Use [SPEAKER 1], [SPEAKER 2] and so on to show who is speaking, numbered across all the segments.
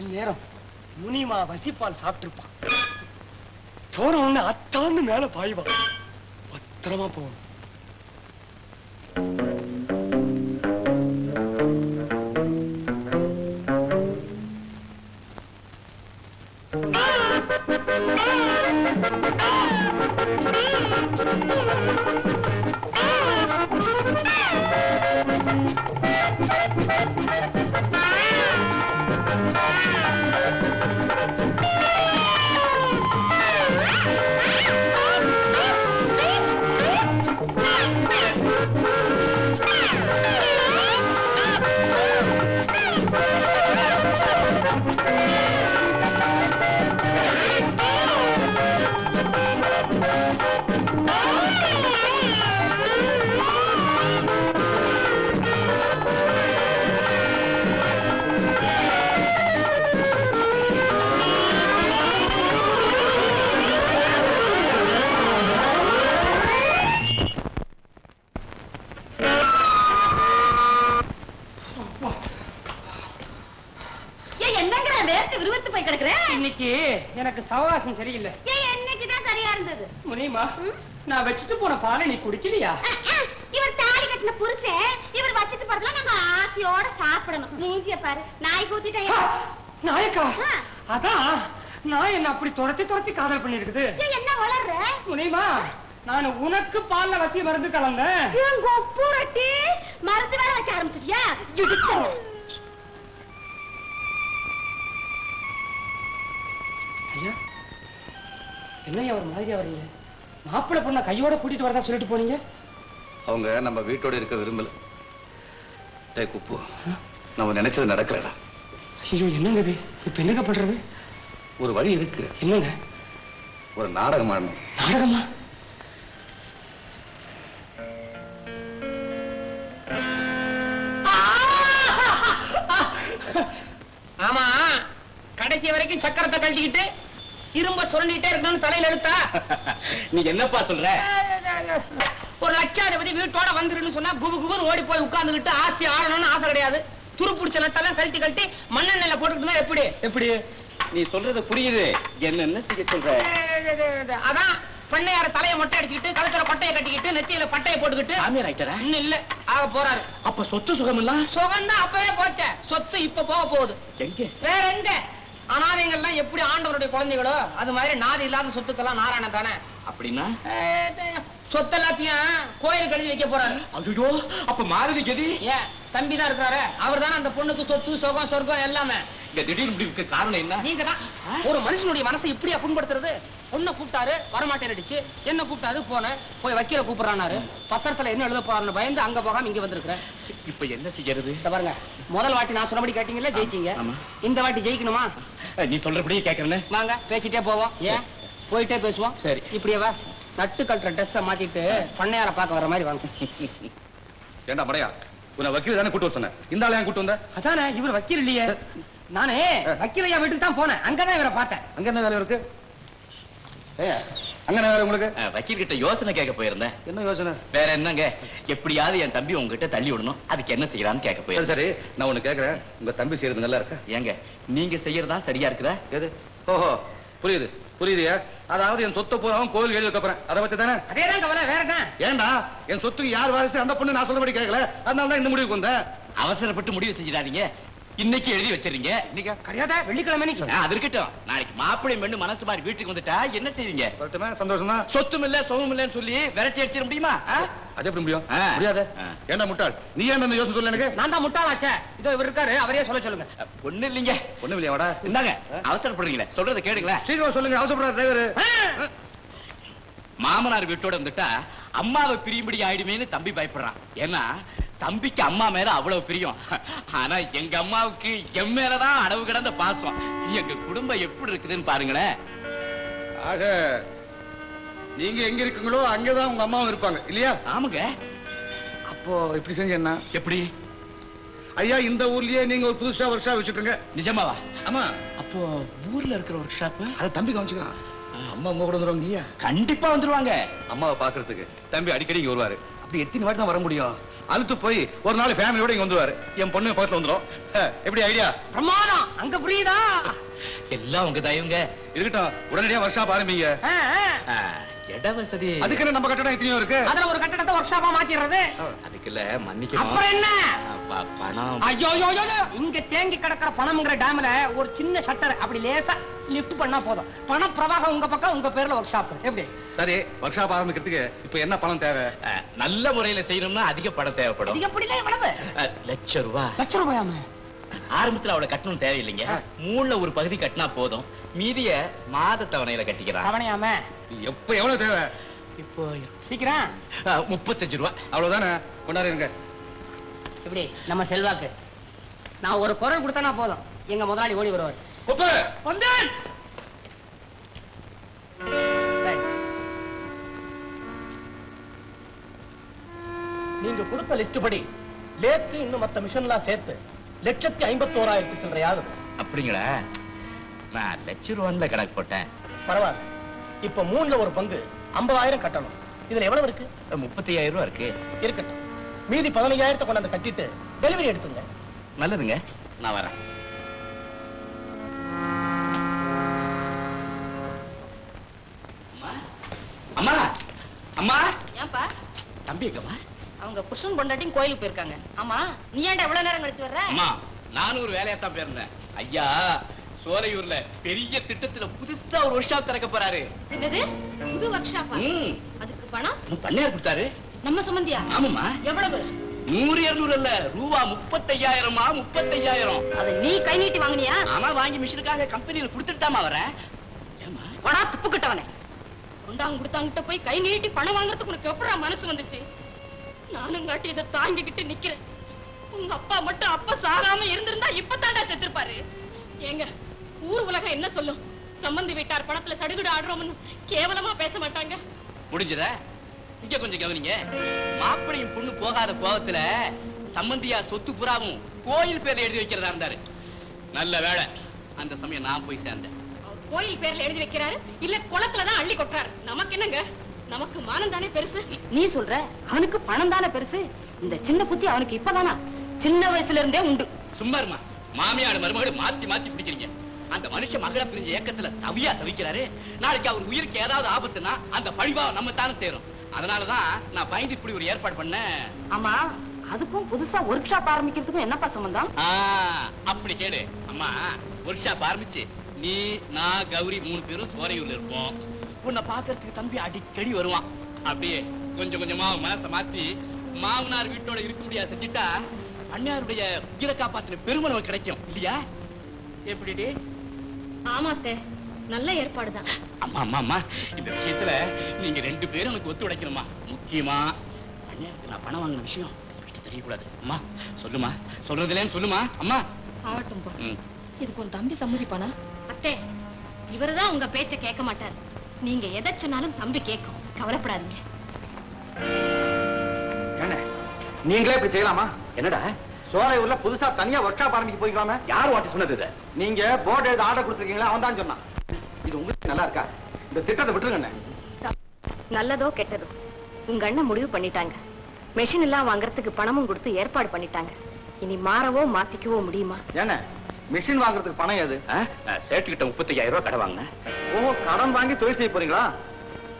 [SPEAKER 1] இந்நேரம் முனிமா வசிப்பால் சாப்பிட்டிருப்பான். போன உடனே அத்தான்னு மேல பாய்வா. பத்திரமா போகணும். இன்னைக்கு எனக்கு சவகாசம் சரியில்லை.
[SPEAKER 2] என்னைக்குதான் சரியா இருந்தது?
[SPEAKER 1] முனிமா, நான் வச்சுட்டு போன பாலை நீ குடிக்கலையா?
[SPEAKER 2] இவர் தாலி கட்டின புருஷன், இவர் வச்சுட்டு போறதுல நாங்க ஆசையோட சாப்பிடணும். நீங்க பாரு, நாய் கூத்திட்டேன்.
[SPEAKER 1] நாயக்கா? அதான் நான் என்ன அப்படி துரத்தி காதல் பண்ணிருக்குது.
[SPEAKER 2] என்ன வளர்ற
[SPEAKER 1] முனிமா? நான் உனக்கு பால்ல வச்சு மருந்து கலந்தேன்.
[SPEAKER 2] மருந்து வேற வைக்க ஆரம்பிச்சிட்டியா?
[SPEAKER 1] ஐயா, என்னையா ஒரு மாதிரியா வரீங்க? மாப்பிள்ளை பொண்ண கையோட கூட்டிட்டு வரதா சொல்லிட்டு போனீங்க.
[SPEAKER 3] அவங்க நம்ம வீட்டோட இருக்க விரும்பல. குப்பு, நம்ம நினைச்சது நடக்கலடா.
[SPEAKER 1] ஐயோ, என்னங்க இது? இப்ப என்னங்க பண்றது?
[SPEAKER 3] ஒரு வழி இருக்கு.
[SPEAKER 1] என்னங்க?
[SPEAKER 3] ஒரு நாடகம் ஆடணும்.
[SPEAKER 1] நாடகமா?
[SPEAKER 4] ஆமா, கடைசி வரைக்கும் சக்கரத்தை கழட்டிக்கிட்டு இரும்ப சொல்லிட்டே இருக்கணும்னு தலையில எடுத்தா?
[SPEAKER 3] நீ என்னப்பா சொல்ற?
[SPEAKER 4] ஒரு லட்சாதிபதி வீட்டோட வந்துருன்னு சொன்னா குபு குபுன்னு ஓடி போய் உட்கார்ந்துகிட்டு ஆசி ஆடணும்னு ஆசை கிடையாது. துரு பிடிச்ச நட்டெல்லாம் கழட்டி மண்ணெண்ணெயில போட்டுக்கிட்டு எப்படி எப்படி?
[SPEAKER 3] நீ சொல்றது புரியுது. என்ன செய்ய சொல்ற?
[SPEAKER 4] அதான் பண்ணையார தலையை மொட்டை அடிச்சுக்கிட்டு கழுத்துல பட்டையை கட்டிக்கிட்டு நெத்தியில பட்டையை போட்டுக்கிட்டு
[SPEAKER 3] சாமியார் ஆயிட்டாரா?
[SPEAKER 4] இன்னும் இல்ல, ஆக போறாரு.
[SPEAKER 3] அப்ப சொத்து சுகம் இல்ல?
[SPEAKER 4] சுகம் தான் அப்பவே போச்ச. சொத்து இப்ப போக போகுது.
[SPEAKER 3] எங்க?
[SPEAKER 4] வேற எங்க? அனாதைகள்லாம் எப்படி ஆண்டவருடைய குழந்தைகளோ அது மாதிரி நாதி இல்லாத சொத்துக்கெல்லாம் நாராயணன் தானே.
[SPEAKER 3] அப்படின்னா
[SPEAKER 4] சொத்து எல்லாத்தையும் கோயில் கழுவி வைக்க போறாரு.
[SPEAKER 3] ஐயோ, அப்ப மாறுது கதி?
[SPEAKER 4] ஏன், தம்பி தான் இருக்கிறாரு. அவர் தானே அந்த பொண்ணுக்கு சொத்து சுகம் சொர்க்கம் எல்லாமே.
[SPEAKER 3] திடீர்னு முடிவுக்கு காரணம் என்ன?
[SPEAKER 4] நீங்க தான். ஒரு மனுஷனுடைய மனசை இப்படியா புண்படுத்துறது? பொண்ணை கூப்பிட்டாரு, வரமாட்டேன் அடிச்சு. என்ன கூப்பிட்டாரு, போனேன். போய் வக்கீல கூப்பிடுறாரு. பத்திரத்துல என்ன எழுத போறாருன்னு பயந்து அங்க போகாம இங்க வந்திருக்கிறேன்.
[SPEAKER 3] இப்ப என்ன செய்யறது?
[SPEAKER 4] பாருங்க, முதல் வாட்டி நான் சொன்னபடி கேட்டீங்கல்ல, ஜெயிச்சீங்க. இந்த வாட்டி ஜெயிக்கணுமா?
[SPEAKER 3] நீ சொல்றபடியே கேட்கறேன்னு.
[SPEAKER 4] வாங்க, பேசிட்டே போவோம். ஏன், போயிட்டே பேசுவோம்.
[SPEAKER 3] சரி,
[SPEAKER 4] இப்படியே வா. நட்டு கட்டுற ட்ரெஸ்ஸை மாத்திட்டு பண்ணையார பார்க்க வர மாதிரி வாங்க.
[SPEAKER 3] ஏண்டா மடையா, உன்னை வக்கீல் தானே கூட்டு வர சொன்னேன். இந்த ஆளு ஏன் கூட்டு வந்த?
[SPEAKER 1] அதானே, இவர் வக்கீல் இல்லையே. நானே வக்கீலையா வீட்டுக்கு தான் போனேன். அங்கதான் இவரை பார்த்தேன்.
[SPEAKER 3] அங்க என்ன வேலை இருக்கு? அங்க என்ன வேலை உங்களுக்கு? வக்கீல் கிட்ட யோசனை கேட்க போயிருந்தேன். என்ன யோசனை? வேற என்னங்க, எப்படியாவது என் தம்பி உங்ககிட்ட தள்ளி விடணும். அதுக்கு என்ன செய்யறான்னு கேட்க போயிருந்தேன். சரி, நான் ஒண்ணு கேட்கறேன். உங்க தம்பி செய்யறது நல்லா இருக்கா? ஏங்க, நீங்க செய்யறதா சரியா இருக்குதா? எது? ஓஹோ, புரியுது புரியுதுயா. அதாவது என் சொத்தை பூராவும் கோவில் எழுதி வைக்கறேன். அதை பத்தி தானே?
[SPEAKER 4] அதேதான் கவலை, வேற என்ன?
[SPEAKER 3] ஏண்டா, என் சொத்துக்கு யார் வாரிசு அந்த பொண்ணு நான் சொல்றபடி கேட்கல. அதனால தான் இந்த முடிவுக்கு வந்தேன். அவசரப்பட்டு முடிவு செஞ்சிடாதீங்க. இன்னைக்கு எழுதி வச்சிருங்க. இன்னைக்கு
[SPEAKER 1] கிடையாதா? வெள்ளிக்கிழமை
[SPEAKER 3] அது இருக்கட்டும். நாளைக்கு மாப்பிள்ளை பெண்ணு மனசு மாதிரி வீட்டுக்கு வந்துட்டா என்ன செய்வீங்க? சந்தோஷம் தான். சொத்தும் இல்ல சுகமும் இல்லன்னு சொல்லி விரட்டி அடிச்சிட முடியுமா? அது எப்படி முடியும்? முடியாது. ஏண்டா முட்டாள், நீ ஏன் அந்த யோசனை சொல்ல? எனக்கு
[SPEAKER 4] நான் தான் முட்டாளாச்சே. இதோ இவர் இருக்காரு, அவரே சொல்ல சொல்லுங்க.
[SPEAKER 3] ஒண்ணு இல்லைங்க. ஒண்ணும் இல்லையா? வாடா, இந்தாங்க. அவசரப்படுறீங்களே, சொல்றத கேளுங்களேன். சீக்கிரம் சொல்லுங்க. அவசரப்படுற டிரைவர். மாமனார் வீட்டோட வந்துட்டா அம்மாவை பிரியும்படி ஆயிடுமேன்னு தம்பி பயப்படுறான். ஏன்னா தம்பிக்கு அம்மா மேல அவ்வளவு பிரியம். ஆனா எங்க அம்மாவுக்கு என் மேலதான் அளவு கிடந்த பாசம். எங்க குடும்பம் எப்படி இருக்குதுன்னு பாருங்களேன். ஆக நீங்க எங்க இருக்கீங்களோ அங்கதான் உங்க அம்மாவும் இருப்பாங்க இல்லையா? ஆமாங்க. அப்போ இப்படி செஞ்ச என்ன? எப்படி? ஐயா, இந்த ஊர்லயே நீங்க ஒரு புதுசா ஒர்க் ஷாப் வச்சுக்கோங்க. நிஜமாவா? ஆமா. அப்போ ஊர்ல இருக்கிற ஒர்க் ஷாப் அதை தம்பி கவனிச்சுக்கலாம். அம்மா உங்க கூட வந்துருவாங்க இல்லையா? கண்டிப்பா வந்துருவாங்க. அம்மாவை பாக்குறதுக்கு தம்பி அடிக்கடி இங்க வருவாரு. அப்படி எத்தனை வாட்டி தான் வர முடியும்?
[SPEAKER 5] அழுத்து போய் ஒரு நாள் ஃபேமிலியோட இங்க வந்துருவாரு. என் பொண்ணு பக்கத்துல வந்துரும். எப்படி ஐடியா?
[SPEAKER 4] பிரமாதம். அங்க புரியுதா?
[SPEAKER 3] எல்லாம் உங்க தயவுங்க.
[SPEAKER 5] இருக்கட்டும், உடனடியா ஒர்க் ஷாப் ஆரம்பிங்க.
[SPEAKER 3] இட வசதி
[SPEAKER 5] அதுக்கு நம்ம கட்டடம் எத்தனையோ இருக்கு.
[SPEAKER 4] அதுல ஒரு கட்டடத்தை ஒர்க் ஷாப்பா மாத்திடுறது.
[SPEAKER 3] அதுக்குள்ள மன்னிக்கணும்.
[SPEAKER 4] அப்புறம் என்ன?
[SPEAKER 3] பணம்.
[SPEAKER 4] ஐயோ இங்க தேங்கி கிடக்கிற பணம்ங்கிற டேம்ல ஒரு சின்ன ஷட்டர் அப்படி லேசா லிஃப்ட் பண்ணா போதும். பண பிரவாகம் உங்க பக்கம், உங்க பேர்ல ஒர்க் ஷாப். எப்படி?
[SPEAKER 5] சரி, ஒர்க் ஷாப் ஆரம்பிக்கிறதுக்கு இப்ப என்ன பணம் தேவை?
[SPEAKER 3] நல்ல முறையில செய்யணும்னா அதிக பணம் தேவைப்படும்.
[SPEAKER 4] இது எப்படி எவ்வளவு?
[SPEAKER 3] லட்சம் ரூபாய்.
[SPEAKER 4] லட்சம் ரூபாயாம?
[SPEAKER 3] ஆரம்பத்துல அவளை கட்டணும் தேவையில்லைங்க. மூணுல ஒரு பகுதி கட்டினா போதும். மீதிய மாத தவணையில கட்டிக்கிறான்.
[SPEAKER 4] தவணையாம?
[SPEAKER 5] எப்ப எவ்வளவு தேவை?
[SPEAKER 3] இப்போ
[SPEAKER 4] சீக்கிரம்.
[SPEAKER 3] 35 ரூபாய்.
[SPEAKER 5] அவ்வளவுதானே, கொண்டாடுங்க.
[SPEAKER 4] இப்படி நம்ம செல்வாக்கு. நான் ஒரு குரல் கொடுத்தனா போதும், எங்க முதலாளி ஓடி வருவார். வந்தேன்.
[SPEAKER 1] நீங்க கொடுத்த லிஸ்ட் படி லேத்து இன்னும் மத்த மிஷன்லாம் சேர்த்து 1,51,000 சில்லறையாகும்.
[SPEAKER 3] அப்படிங்களா? நான் லட்சம் ரூபாய்ல கணக்கு போட்டேன்.
[SPEAKER 1] பரவாயில்ல. இப்ப 3ல ஒரு பங்கு 50,000 கட்டணும். இதுல எவ்வளவு இருக்கு?
[SPEAKER 3] 35,000 ரூபாய் இருக்கு.
[SPEAKER 1] இருக்கட்டும். மீதி 15,000 கொண்டாந்து கட்டிட்டு டெலிவரி எடுத்துங்க.
[SPEAKER 3] நல்லதுங்க, நான் வரேன். அம்மா அம்மா.
[SPEAKER 2] ஏன்பா?
[SPEAKER 3] தம்பி எங்கம்மா?
[SPEAKER 2] அவங்க புருஷன் பொண்டாட்டியும் கோயிலுக்கு போயிருக்காங்க. ஆமா, நீ ஏன்டா எவ்வளவு நேரம் கழிச்சு வர்ற?
[SPEAKER 3] அம்மா, நானும் ஒரு வேலையாத்தான் போயிருந்தேன். ஐயா சோலையூர்ல பெரிய திட்டத்துல புதுசா ஒரு ஒர்க் ஷாப் திறக்க போறாரு.
[SPEAKER 2] என்னது? புது ஒர்க் ஷாப்பா? அதுக்கு பணம்
[SPEAKER 3] பண்ணையார் கொடுத்தாரு.
[SPEAKER 2] நம்ம சம்பந்தியா?
[SPEAKER 3] ஆமாம்மா.
[SPEAKER 2] எவ்வளவு?
[SPEAKER 3] 100-200 இல்ல, ரூபா 35,000மா. 35,000.
[SPEAKER 2] அத நீ கை நீட்டி வாங்குனியா?
[SPEAKER 3] ஆமா, வாங்கி மிஷினுக்காக கம்பெனியில கொடுத்துட்டாமா வரேன்.
[SPEAKER 2] பணா துப்பு கிட்டவனே. கொண்டாங்க கொடுத்தாங்கிட்ட போய் கை நீட்டி பணம் வாங்குறதுக்கு உனக்கு எப்படா மனசு வந்துச்சு? நானும் காட்டி இதை தாங்கிக்கிட்டு நிக்கிறேன். உங்க அப்பா மட்டும் அப்ப சாகாம இருந்திருந்தா இப்பதாண்டா செத்துருப்பாரு. ஏங்க, ஊர் உலகம் என்ன சொல்லும்? சம்பந்தி வீட்டார் பணத்துல சடுகுடு ஆடுறோம்னு கேவலமா பேச மாட்டாங்க.
[SPEAKER 3] முடிஞ்சதா? இங்க கொஞ்சம் கவனிங்க. மாப்பிளையும் பொண்ணு போகாத கோவத்துல சம்பந்தியா சொத்து புறாவும் கோயில் பேர்ல எழுதி வைக்கிறதா இருந்தாரு. நல்ல வேளை அந்த சமயம் நான் போய் சேர்ந்தேன்.
[SPEAKER 2] கோயில் பேர்ல எழுதி வைக்கிறாரு, இல்ல குளத்துலதான் அள்ளி கொட்டுறாரு. நமக்கு என்னங்க? நமக்கு மானம் தானே பெருசு. நீ சொல்ற அவனுக்கு பணம் தானே பெருசு. இந்த சின்ன புத்தி அவனுக்கு இப்பதானா? சின்ன வயசுல இருந்தே உண்டு.
[SPEAKER 3] சும்மா இருமா. மாமியார் மருமகள் மாத்தி மாத்தி பிடிக்கிறீங்க. அந்த மனுஷன் மகளை பிரிஞ்ச ஏக்கத்துல தவியா தவிக்கிறாரு. நாளைக்கு அவர் உயிருக்கு ஏதாவது ஆபத்துனா அந்த பழிவா நம்ம தானே சேரும். அதனாலதான் நான் பயந்து இப்படி ஒரு ஏற்பாடு பண்ணேன்.
[SPEAKER 2] ஆமா, அதுக்கும் புதுசா ஒர்க் ஷாப் ஆரம்பிக்கிறதுக்கும் என்னப்பா சம்பந்தம்?
[SPEAKER 3] அப்படி கேடு. அம்மா, ஒர்க் ஷாப் ஆரம்பிச்சு நீ, நான், கௌரி 3 பேரும் சோரையூர்ல இருப்போம். உன்னை பாக்குறதுக்கு தம்பி அடிக்கடி வருவான். அப்படியே கொஞ்சம் கொஞ்சமா மனசை மாத்தி மாமனார் வீட்டோட இருக்க முடியாது செஞ்சுட்டா அண்ணாருடைய உயிரை காப்பாத்தின பெருமை நமக்கு கிடைக்கும் இல்லையா? எப்படி?
[SPEAKER 2] ஆமா சார், நல்ல ஏற்பாடுதான்.
[SPEAKER 3] அம்மா அம்மா அம்மா, இந்த விஷயத்துல நீங்க 2 பேரும் எனக்கு ஒத்து உடைக்கணுமா. முக்கியமா அண்ணாருக்கு நான் பணம் வாங்கின விஷயம் தெரியக்கூடாது. அம்மா சொல்லுமா, சொல்றதுலேன்னு சொல்லுமா. அம்மா
[SPEAKER 2] ஆகட்டும்பா. இதுக்கு உன் தம்பி சம்மதிப்பானா? அத்தே, இவருதான் உங்க பேச்ச கேட்க மாட்டார். நீங்க எதை சொன்னாலும் தம்பி கேட்கும். கவலைப்படாதீங்க.
[SPEAKER 5] நீங்களே இப்படி செய்யலாமா?
[SPEAKER 3] என்னடா
[SPEAKER 5] சோலையூர்ல புதுசா தனியா ஒர்க் ஷாப் ஆரம்பிக்க போய்க்கலாமா?
[SPEAKER 3] யார் வாட்டி சொன்னது?
[SPEAKER 5] நீங்க போர்டு எழுத ஆர்டர் கொடுத்துருக்கீங்களா? அவன் தான் சொன்னான். இது உங்களுக்கு நல்லா இருக்கா? இந்த திட்டத்தை விட்டுருங்க.
[SPEAKER 2] நல்லதோ கெட்டதோ உங்க அண்ணன் முடிவு பண்ணிட்டாங்க. மெஷின் எல்லாம் வாங்குறதுக்கு பணமும் கொடுத்து ஏற்பாடு பண்ணிட்டாங்க. இனி மாறவோ மாத்திக்கவோ முடியுமா?
[SPEAKER 5] என்ன மிஷின் வாங்குறதுக்கு பணம் எது?
[SPEAKER 3] சேட்டுக்கிட்ட 35,000 ரூபாய் கடன் வாங்கினேன்.
[SPEAKER 5] ஓ, கடன் வாங்கி தொழில் செய்ய போறீங்களா?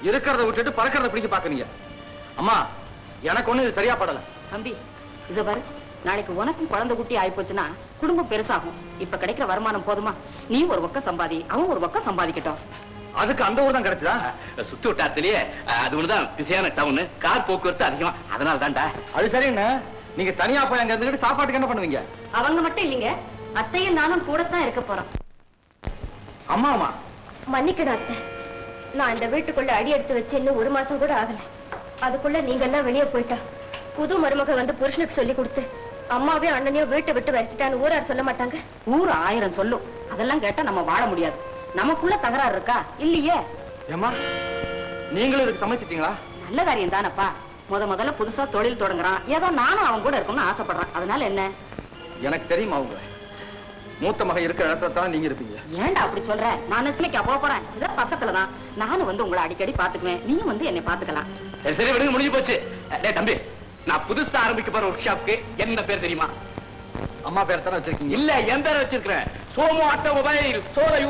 [SPEAKER 5] இருக்கிறத விட்டுட்டு பறக்கிறத பிடிக்க பாக்குறீங்க. அம்மா, எனக்கு ஒண்ணு இது சரியா படல.
[SPEAKER 2] தம்பி, இத பாரு, நாளைக்கு உனக்கும் குழந்தை குட்டி ஆயிப்போச்சுன்னா குடும்பம் பெருசாகும். இப்ப கிடைக்கிற வருமானம் போதுமா? நீ ஒரு பக்கம் சம்பாதி, அவன் ஒரு பக்கம் சம்பாதிக்கட்டும்.
[SPEAKER 5] அதுக்கு அந்த ஊர் தான் கிடைச்சதா?
[SPEAKER 3] சுத்து வட்டாரத்திலேயே அது ஒண்ணுதான் பிஸியான டவுன். கார் போக்குவரத்து அதிகம். அதனால தான்டா.
[SPEAKER 5] அது சரிங்க. நீங்க தனியா போய் அங்க இருந்துட்டு சாப்பாட்டுக்கு என்ன பண்ணுவீங்க?
[SPEAKER 2] அவங்க மட்டும் இல்லைங்க, அத்தையும் நானும் கூடத்தான் இருக்க போறோம்.
[SPEAKER 5] அம்மாமா,
[SPEAKER 2] மன்னிக்கணும் அத்தை. நான் இந்த வீட்டுக்குள்ள அடி எடுத்து வச்சு இன்னும் 1 மாசம் கூட ஆகல. அதுக்குள்ள நீங்க எல்லாம் வெளியே போயிட்டா புது மருமக வந்து புருஷனுக்கு சொல்லி கொடுத்து அம்மாவே அண்ணனையும் வீட்டை விட்டு வரட்டான்னு ஊரார் சொல்ல மாட்டாங்க? ஊர் 1000 சொல்லும். அதெல்லாம் கேட்டா நம்ம வாழ முடியாது. நமக்குள்ள தகராறு இருக்கா? இல்லையே.
[SPEAKER 5] ஏம்மா, நீங்களும் இதுக்கு சமைச்சிட்டீங்களா?
[SPEAKER 2] நல்ல காரியம் தானப்பா. முதல்ல புதுசா தொழில் தொடங்குறான். ஏதோ நானும் அவன் கூட இருக்கணும்னு ஆசைப்படுறான். அதனால என்ன?
[SPEAKER 5] எனக்கு தெரியுமா, அவங்க மூத்த மகன் இருக்கிற இடத்துல தான் நீங்க இருப்பீங்க.
[SPEAKER 2] ஏன்டா அப்படி சொல்ற? நான் நெஸ்மிக்கா போறேன். இத பக்கத்துலதான். நானும் வந்து உங்களை அடிக்கடி பாத்துக்குவேன். நீயும் வந்து என்னை பாத்துக்கலாம்.
[SPEAKER 3] சரி சரி, விடுங்க, முடிஞ்சு போச்சு. டேய் தம்பி, நான் புதுசா ஆரம்பிக்க போற ஒர்க் ஷாப்க்கு என்ன பேர் தெரியுமா?
[SPEAKER 5] அம்மா பேர் தானே வச்சிருக்கீங்க?
[SPEAKER 3] இல்ல, என் பேரை வச்சிருக்கிறேன். சோமு ஆட்டோமொபைல்.